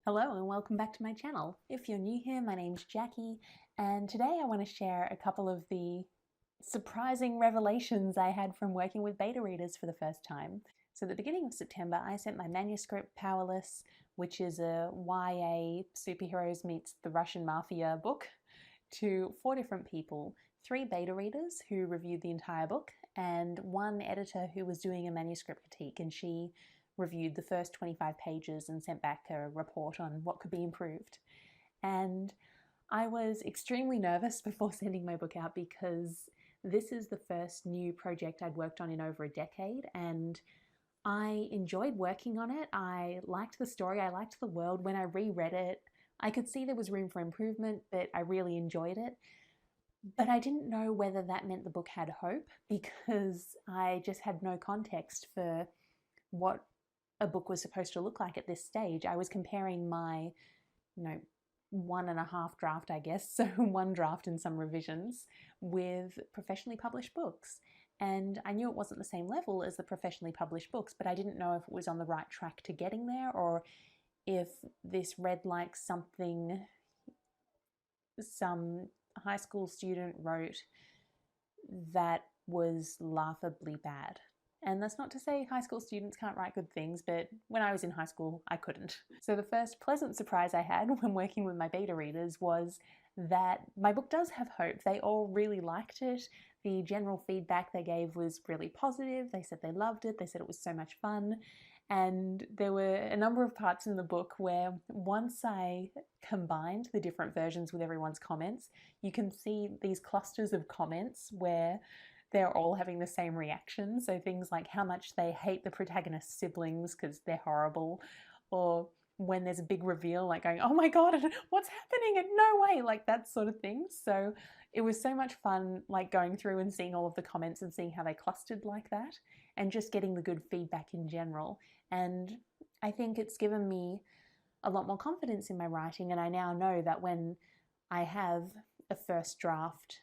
Hello and welcome back to my channel. If you're new here, my name's Jackie, and today I want to share a couple of the surprising revelations I had from working with beta readers for the first time. So at the beginning of September, I sent my manuscript, Powerless, which is a YA superheroes meets the Russian mafia book, to 4 different people, 3 beta readers who reviewed the entire book, and 1 editor who was doing a manuscript critique, and she reviewed the first 25 pages and sent back a report on what could be improved. And I was extremely nervous before sending my book out because this is the first new project I'd worked on in over a decade, and I enjoyed working on it. I liked the story, I liked the world. When I reread it, I could see there was room for improvement, but I really enjoyed it. But I didn't know whether that meant the book had hope because I just had no context for what a book was supposed to look like at this stage. I was comparing my, 1.5 draft, I guess, so 1 draft and some revisions, with professionally published books. And I knew it wasn't the same level as the professionally published books, but I didn't know if it was on the right track to getting there, or if this read like something some high school student wrote that was laughably bad. And that's not to say high school students can't write good things, but when I was in high school, I couldn't. So the first pleasant surprise I had when working with my beta readers was that my book does have hope. They all really liked it. The general feedback they gave was really positive. They said they loved it. They said it was so much fun. And there were a number of parts in the book where once I combined the different versions with everyone's comments, you can see these clusters of comments where they're all having the same reaction. So things like how much they hate the protagonist's siblings because they're horrible, or when there's a big reveal, like going, oh my god, what's happening? No way, like that sort of thing. So it was so much fun, like going through and seeing all of the comments and seeing how they clustered like that, and just getting the good feedback in general. And I think it's given me a lot more confidence in my writing, and I now know that when I have a first draft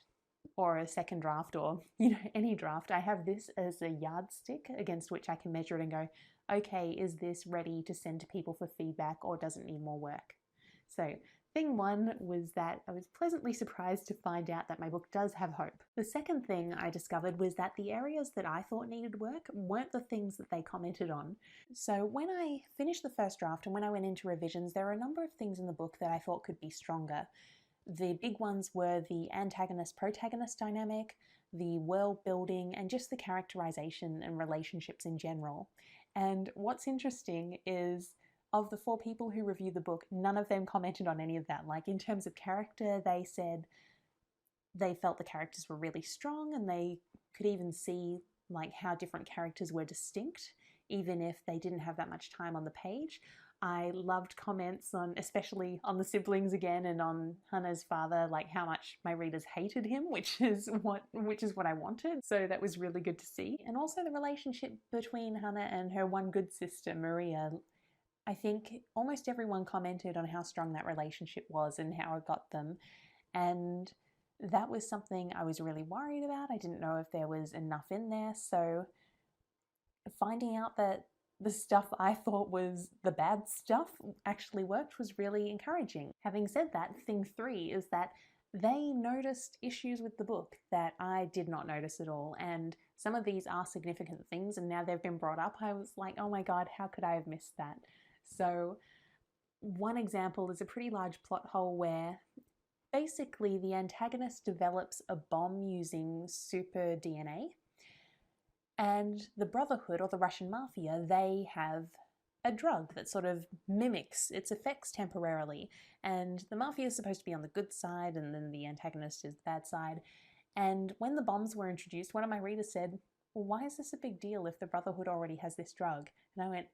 or a second draft, or any draft, I have this as a yardstick against which I can measure it and go, okay, is this ready to send to people for feedback, or does it need more work? So thing 1 was that I was pleasantly surprised to find out that my book does have hope. The second thing I discovered was that the areas that I thought needed work weren't the things that they commented on. So when I finished the first draft and when I went into revisions, there were a number of things in the book that I thought could be stronger. The big ones were the antagonist-protagonist dynamic, the world building, and just the characterization and relationships in general. And what's interesting is, of the 4 people who reviewed the book, none of them commented on any of that. Like, in terms of character, they said they felt the characters were really strong, and they could even see like how different characters were distinct, even if they didn't have that much time on the page. I loved comments on, especially on the siblings again, and on Hannah's father, like how much my readers hated him, which is what I wanted. So that was really good to see. And also the relationship between Hannah and her one good sister, Maria. I think almost everyone commented on how strong that relationship was and how it got them. And that was something I was really worried about. I didn't know if there was enough in there. So finding out that the stuff I thought was the bad stuff actually worked was really encouraging. Having said that, thing 3 is that they noticed issues with the book that I did not notice at all, and some of these are significant things, and now they've been brought up. I was like, oh my god, how could I have missed that? So one example is a pretty large plot hole where basically the antagonist develops a bomb using super DNA, and the Brotherhood, or the Russian mafia, they have a drug that sort of mimics its effects temporarily. And the mafia is supposed to be on the good side, and then the antagonist is the bad side. And when the bombs were introduced, one of my readers said, well, why is this a big deal if the Brotherhood already has this drug? And I went,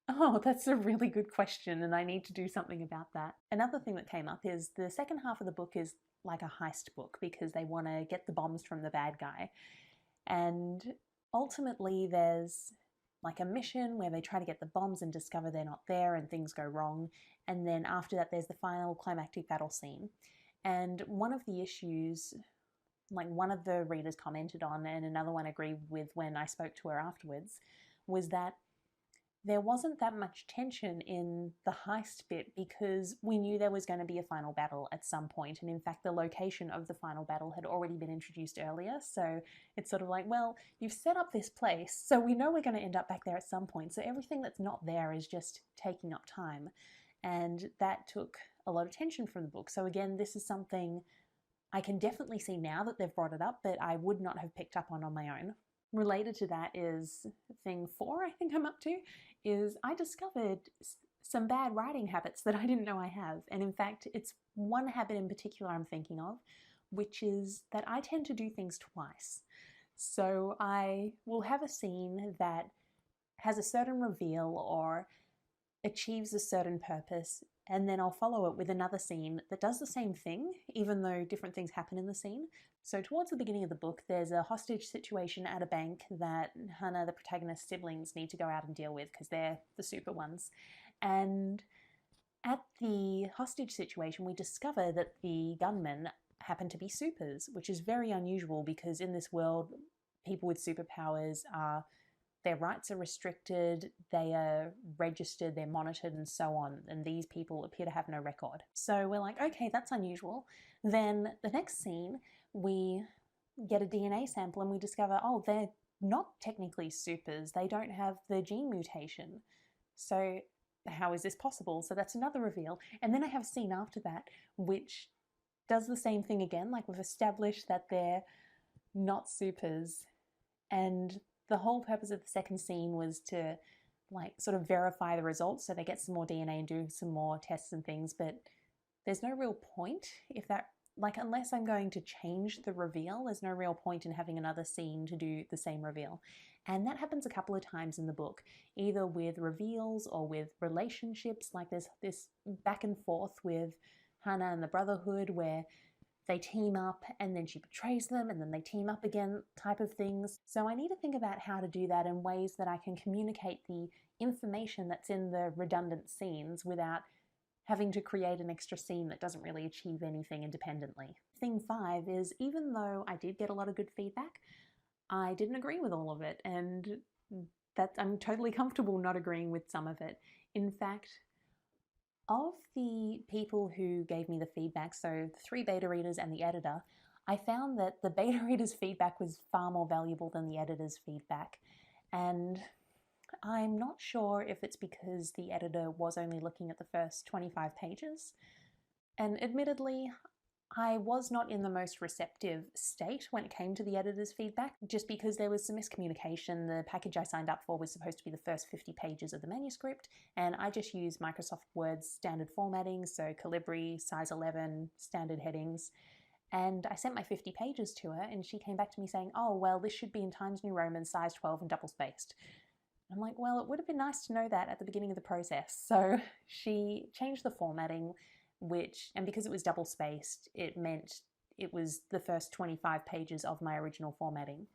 oh, that's a really good question, and I need to do something about that. Another thing that came up is the second half of the book is like a heist book because they want to get the bombs from the bad guy. And ultimately, there's like a mission where they try to get the bombs and discover they're not there and things go wrong. And then after that, there's the final climactic battle scene. And one of the issues, like one of the readers commented on and another one agreed with when I spoke to her afterwards, was that there wasn't that much tension in the heist bit because we knew there was going to be a final battle at some point, and in fact the location of the final battle had already been introduced earlier, so it's sort of like, well, you've set up this place, so we know we're going to end up back there at some point, so everything that's not there is just taking up time, and that took a lot of tension from the book. So again, this is something I can definitely see now that they've brought it up, but I would not have picked up on my own. Related to that is thing 4, I think I'm up to, is I discovered some bad writing habits that I didn't know I have. And in fact, it's one habit in particular I'm thinking of, which is that I tend to do things twice. So I will have a scene that has a certain reveal or achieves a certain purpose, and then I'll follow it with another scene that does the same thing, even though different things happen in the scene. So towards the beginning of the book, there's a hostage situation at a bank that Hannah, the protagonist's siblings, need to go out and deal with because they're the super ones. And at the hostage situation, we discover that the gunmen happen to be supers, which is very unusual because in this world, people with superpowers are, their rights are restricted, they are registered, they're monitored, and so on. And these people appear to have no record. So we're like, okay, that's unusual. Then the next scene, we get a DNA sample and we discover, oh, they're not technically supers. They don't have the gene mutation. So how is this possible? So that's another reveal. And then I have a scene after that, which does the same thing again. Like, we've established that they're not supers, and the whole purpose of the second scene was to like sort of verify the results, so they get some more DNA and do some more tests and things, but there's no real point if that, like, unless I'm going to change the reveal, there's no real point in having another scene to do the same reveal. And that happens a couple of times in the book, either with reveals or with relationships. Like, there's this back and forth with Hannah and the Brotherhood where they team up and then she betrays them and then they team up again type of things. So I need to think about how to do that in ways that I can communicate the information that's in the redundant scenes without having to create an extra scene that doesn't really achieve anything independently. Thing 5 is, even though I did get a lot of good feedback, I didn't agree with all of it, and that I'm totally comfortable not agreeing with some of it. In fact, of the people who gave me the feedback, so the 3 beta readers and the editor, I found that the beta reader's feedback was far more valuable than the editor's feedback. And I'm not sure if it's because the editor was only looking at the first 25 pages. And admittedly, I was not in the most receptive state when it came to the editor's feedback, just because there was some miscommunication. The package I signed up for was supposed to be the first 50 pages of the manuscript, and I just used Microsoft Word's standard formatting, so Calibri, size 11, standard headings. And I sent my 50 pages to her, and she came back to me saying, oh, well, this should be in Times New Roman, size 12 and double-spaced. I'm like, well, it would have been nice to know that at the beginning of the process. So she changed the formatting, and because it was double-spaced, it meant it was the first 25 pages of my original formatting.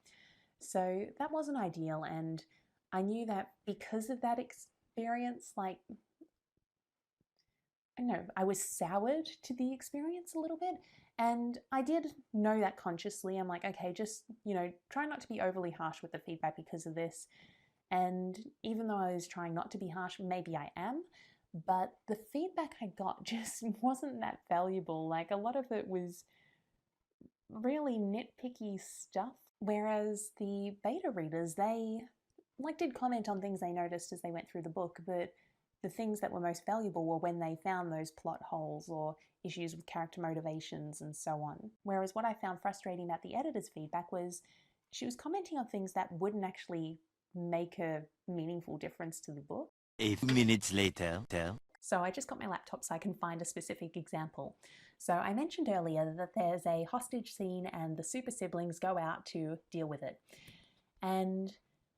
So that wasn't ideal, and I knew that because of that experience, like, I don't know, I was soured to the experience a little bit, and I did know that consciously. I'm like, okay, just, try not to be overly harsh with the feedback because of this. And even though I was trying not to be harsh, maybe I am, but the feedback I got just wasn't that valuable. Like, a lot of it was really nitpicky stuff, whereas the beta readers, they did comment on things they noticed as they went through the book, but the things that were most valuable were when they found those plot holes or issues with character motivations and so on. Whereas what I found frustrating about the editor's feedback was she was commenting on things that wouldn't actually make a meaningful difference to the book. A few minutes later. So I just got my laptop so I can find a specific example. So I mentioned earlier that there's a hostage scene and the super siblings go out to deal with it. And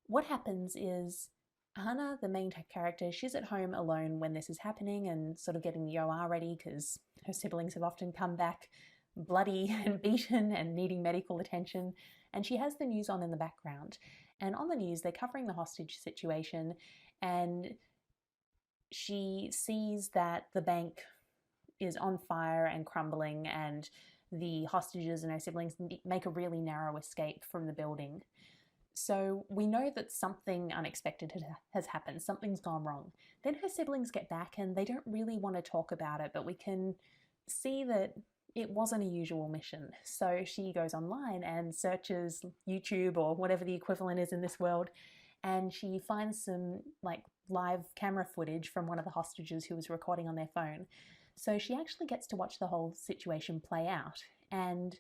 what happens is Hannah, the main character, she's at home alone when this is happening and sort of getting the OR ready because her siblings have often come back bloody and beaten and needing medical attention. And she has the news on in the background. And on the news, they're covering the hostage situation, and she sees that the bank is on fire and crumbling, and the hostages and her siblings make a really narrow escape from the building. So we know that something unexpected has happened, something's gone wrong. Then her siblings get back and they don't really want to talk about it, but we can see that it wasn't a usual mission. So she goes online and searches YouTube or whatever the equivalent is in this world, and she finds some like live camera footage from one of the hostages who was recording on their phone. So she actually gets to watch the whole situation play out. And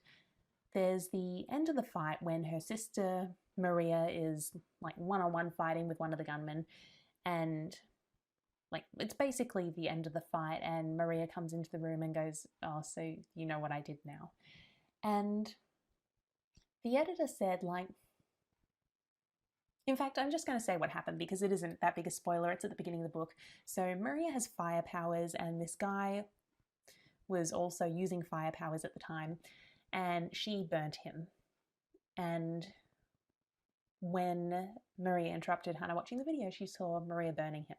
there's the end of the fight when her sister Maria is like one-on-one fighting with one of the gunmen, and like it's basically the end of the fight, and Maria comes into the room and goes, "Oh, so you know what I did now." And the editor said, like, in fact, I'm just going to say what happened because it isn't that big a spoiler. It's at the beginning of the book. So Maria has fire powers, and this guy was also using fire powers at the time, and she burnt him. And when Maria interrupted Hannah watching the video, she saw Maria burning him.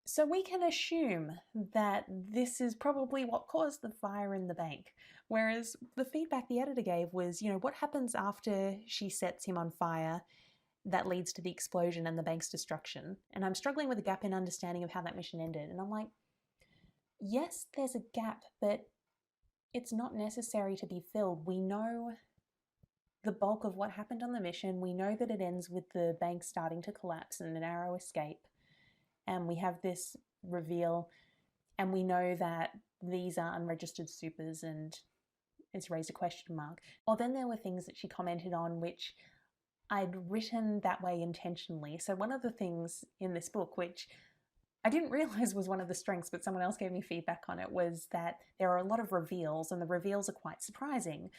So we can assume that this is probably what caused the fire in the bank. Whereas the feedback the editor gave was, you know, what happens after she sets him on fire that leads to the explosion and the bank's destruction? And I'm struggling with a gap in understanding of how that mission ended. And I'm like, yes, there's a gap, but it's not necessary to be filled. We know the bulk of what happened on the mission. We know that it ends with the bank starting to collapse and a narrow escape. And we have this reveal, and we know that these are unregistered supers, and it's raised a question mark. Or then there were things that she commented on which I'd written that way intentionally. So one of the things in this book, which I didn't realize was one of the strengths, but someone else gave me feedback on it, was that there are a lot of reveals, and the reveals are quite surprising.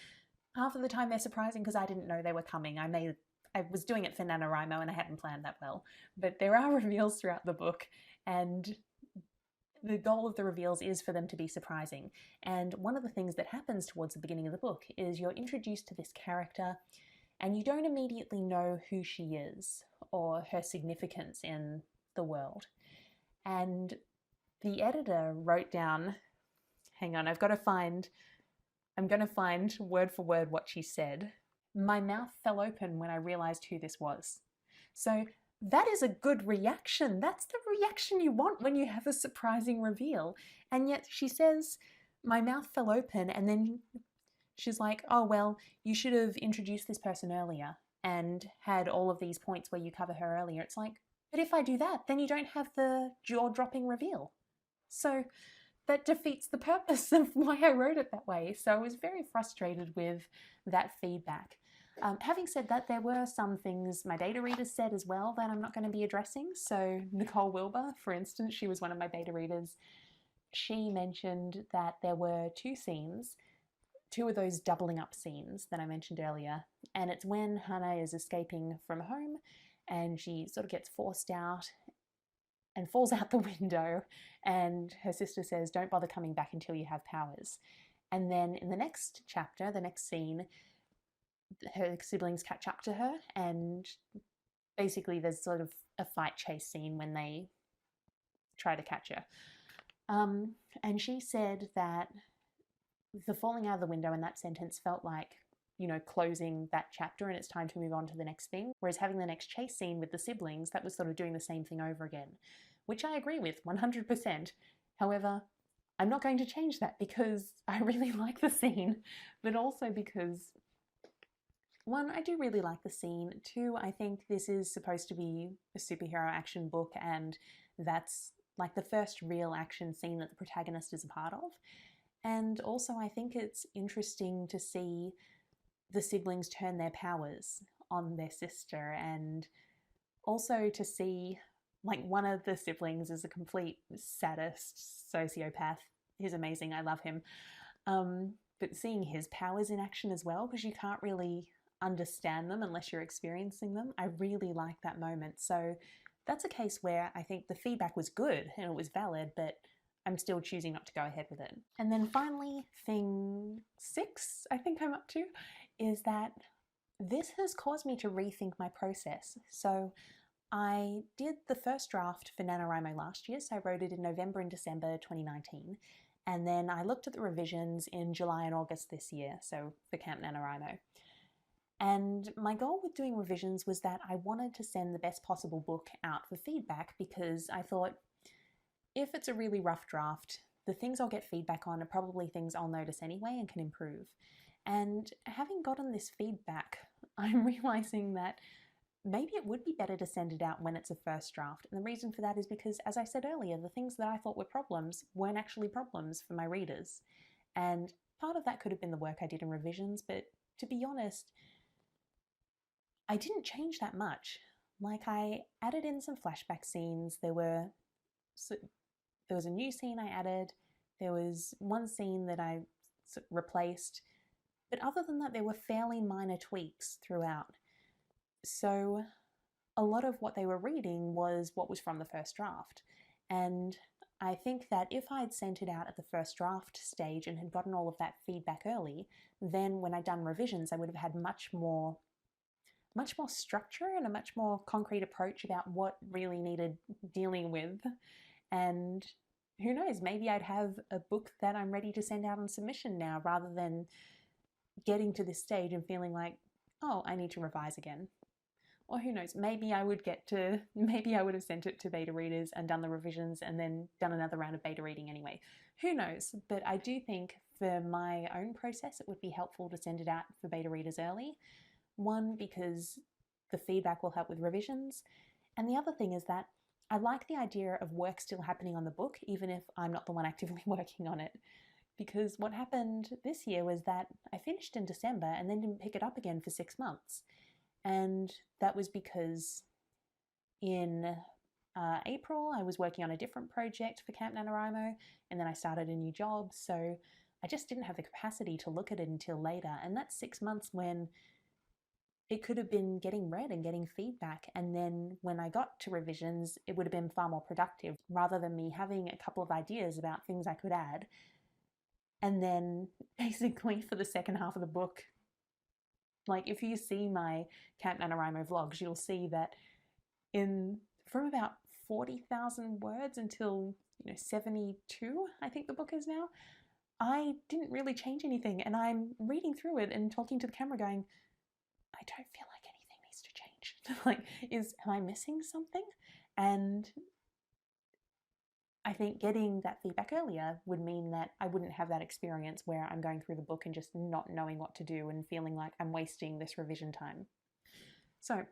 Half of the time they're surprising because I didn't know they were coming. I was doing it for NaNoWriMo and I hadn't planned that well. But there are reveals throughout the book, and the goal of the reveals is for them to be surprising. And one of the things that happens towards the beginning of the book is you're introduced to this character and you don't immediately know who she is or her significance in the world. And the editor wrote down, hang on, I'm going to find word for word what she said. My mouth fell open when I realized who this was. So that is a good reaction. That's the reaction you want when you have a surprising reveal. And yet she says, my mouth fell open, and then she's like, oh, well, you should have introduced this person earlier and had all of these points where you cover her earlier. It's like, but if I do that, then you don't have the jaw-dropping reveal. So that defeats the purpose of why I wrote it that way. So I was very frustrated with that feedback. Having said that, there were some things my beta readers said as well that I'm not going to be addressing. So Nicole Wilbur, for instance, she was one of my beta readers. She mentioned that there were two scenes, two of those doubling up scenes that I mentioned earlier. And it's when Hannah is escaping from home and she sort of gets forced out and falls out the window, and her sister says, don't bother coming back until you have powers. And then in the next chapter, the next scene, her siblings catch up to her, and basically there's sort of a fight chase scene when they try to catch her. And she said that the falling out of the window in that sentence felt like, you know, closing that chapter and it's time to move on to the next thing. Whereas having the next chase scene with the siblings, that was sort of doing the same thing over again, which I agree with 100%. However, I'm not going to change that because I really like the scene, but also because, one, I do really like the scene. Two, I think this is supposed to be a superhero action book, and that's like the first real action scene that the protagonist is a part of. And also I think it's interesting to see the siblings turn their powers on their sister, and also to see like one of the siblings is a complete sadist sociopath. He's amazing, I love him. But seeing his powers in action as well, because you can't really understand them unless you're experiencing them, I really like that moment. So that's a case where I think the feedback was good and it was valid, but I'm still choosing not to go ahead with it. And then finally, thing 6, I think I'm up to, is that this has caused me to rethink my process. So I did the first draft for NaNoWriMo last year, so I wrote it in November and December 2019. And then I looked at the revisions in July and August this year, so for Camp NaNoWriMo. And my goal with doing revisions was that I wanted to send the best possible book out for feedback, because I thought if it's a really rough draft, the things I'll get feedback on are probably things I'll notice anyway and can improve. And having gotten this feedback, I'm realizing that maybe it would be better to send it out when it's a first draft. And the reason for that is because, as I said earlier, the things that I thought were problems weren't actually problems for my readers. And part of that could have been the work I did in revisions, but to be honest, I didn't change that much. Like, I added in some flashback scenes. There was a new scene I added. There was one scene that I replaced. But other than that, there were fairly minor tweaks throughout. So a lot of what they were reading was what was from the first draft. And I think that if I'd sent it out at the first draft stage and had gotten all of that feedback early, then when I'd done revisions, I would have had much more structure and a much more concrete approach about what really needed dealing with. And who knows, maybe I'd have a book that I'm ready to send out on submission now, rather than getting to this stage and feeling like, oh, I need to revise again. Or who knows, maybe I would have sent it to beta readers and done the revisions and then done another round of beta reading anyway. Who knows? But I do think for my own process, it would be helpful to send it out for beta readers early. One, because the feedback will help with revisions. And the other thing is that I like the idea of work still happening on the book, even if I'm not the one actively working on it. Because what happened this year was that I finished in December and then didn't pick it up again for 6 months. And that was because in April, I was working on a different project for Camp NaNoWriMo, and then I started a new job. So I just didn't have the capacity to look at it until later. And that's 6 months when it could have been getting read and getting feedback. And then when I got to revisions, it would have been far more productive, rather than me having a couple of ideas about things I could add. And then basically for the second half of the book, like if you see my Camp NaNoWriMo vlogs, you'll see that from about 40,000 words until 72, I think the book is now, I didn't really change anything. And I'm reading through it and talking to the camera going, I don't feel like anything needs to change. Like, am I missing something? And I think getting that feedback earlier would mean that I wouldn't have that experience where I'm going through the book and just not knowing what to do and feeling like I'm wasting this revision time. So,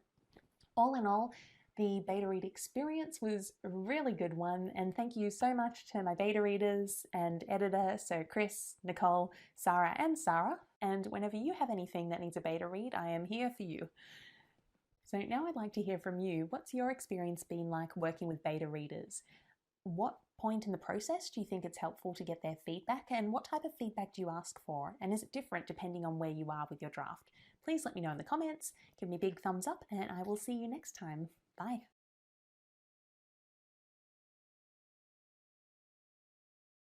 all in all, the beta read experience was a really good one, and thank you so much to my beta readers and editor, so Chris, Nicole, Sarah, and Sarah. And whenever you have anything that needs a beta read, I am here for you. So now I'd like to hear from you. What's your experience been like working with beta readers? What point in the process do you think it's helpful to get their feedback, and what type of feedback do you ask for? And is it different depending on where you are with your draft? Please let me know in the comments, give me a big thumbs up, and I will see you next time. Bye.